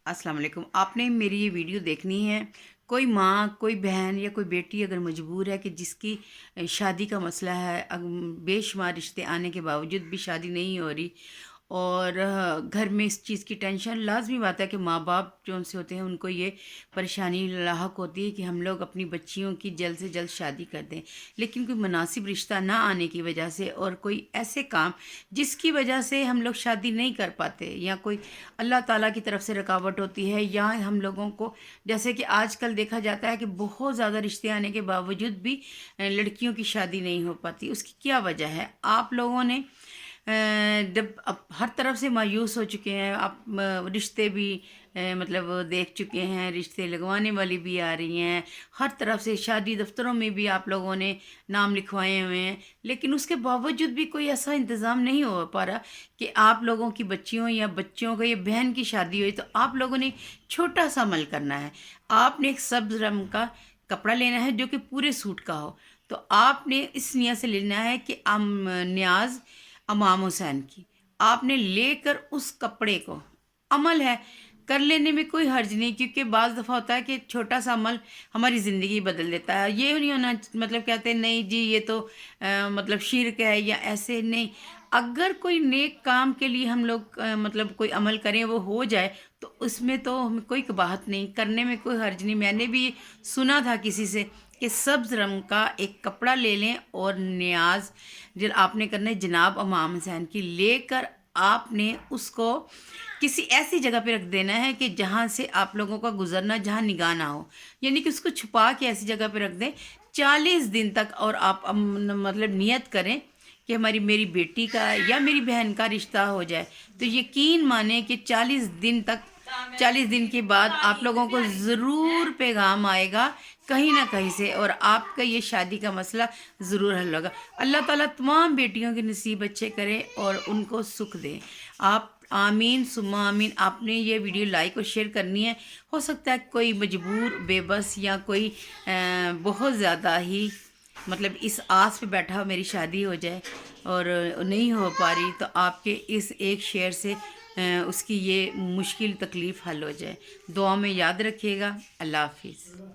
अस्सलाम वालेकुम। आपने मेरी ये वीडियो देखनी है। कोई माँ, कोई बहन या कोई बेटी अगर मजबूर है कि जिसकी शादी का मसला है, बेशुमार रिश्ते आने के बावजूद भी शादी नहीं हो रही और घर में इस चीज़ की टेंशन, लाजमी बात है कि माँ बाप जो उनसे होते हैं उनको ये परेशानी लाहक होती है कि हम लोग अपनी बच्चियों की जल्द से जल्द शादी कर दें, लेकिन कोई मुनासिब रिश्ता ना आने की वजह से और कोई ऐसे काम जिसकी वजह से हम लोग शादी नहीं कर पाते, या कोई अल्लाह ताला की तरफ से रुकावट होती है, या हम लोगों को जैसे कि आजकल देखा जाता है कि बहुत ज़्यादा रिश्ते आने के बावजूद भी लड़कियों की शादी नहीं हो पाती। उसकी क्या वजह है? आप लोगों ने जब अब हर तरफ से मायूस हो चुके हैं, आप रिश्ते भी मतलब देख चुके हैं, रिश्ते लगवाने वाली भी आ रही हैं, हर तरफ से शादी दफ्तरों में भी आप लोगों ने नाम लिखवाए हुए हैं, लेकिन उसके बावजूद भी कोई ऐसा इंतज़ाम नहीं हो पा रहा कि आप लोगों की बच्चियों या बच्चों को, या बहन की शादी हुई तो आप लोगों ने छोटा सा अमल करना है। आपने एक सब्ज़ रंग का कपड़ा लेना है जो कि पूरे सूट का हो। तो आपने इस नियत से लेना है कि न्याज इमाम हुसैन की आपने लेकर उस कपड़े को, अमल है, कर लेने में कोई हर्ज नहीं, क्योंकि बाज़ दफ़ा होता है कि छोटा सा अमल हमारी ज़िंदगी बदल देता है। ये नहीं होना, मतलब कहते हैं नहीं जी ये तो मतलब शिरक है या ऐसे नहीं। अगर कोई नेक काम के लिए हम लोग मतलब कोई अमल करें, वो हो जाए, तो उसमें तो हमें कोई कबाहत नहीं, करने में कोई हर्ज नहीं। मैंने भी सुना था किसी से कि सब्ज़ रंग का एक कपड़ा ले लें और न्याज जो आपने करना है जनाब इमाम हुसैन की, लेकर आपने उसको किसी ऐसी जगह पे रख देना है कि जहाँ से आप लोगों का गुजरना, जहाँ निगाह ना हो, यानी कि उसको छुपा के ऐसी जगह पे रख दें 40 दिन तक। और आप मतलब नियत करें कि हमारी मेरी बेटी का या मेरी बहन का रिश्ता हो जाए, तो यकीन माने कि 40 दिन तक, 40 दिन के बाद आप लोगों को ज़रूर पैगाम आएगा कहीं ना कहीं से, और आपका ये शादी का मसला ज़रूर हल होगा। अल्लाह ताला तमाम बेटियों के नसीब अच्छे करे और उनको सुख दे। आप आमीन सुम्मा आमीन। आपने ये वीडियो लाइक और शेयर करनी है। हो सकता है कोई मजबूर, बेबस, या कोई बहुत ज़्यादा ही मतलब इस आस पे बैठा हो मेरी शादी हो जाए और नहीं हो पा रही, तो आपके इस एक शेयर से उसकी ये मुश्किल तकलीफ़ हल हो जाए। दुआ में याद रखिएगा। अल्लाह हाफिज़।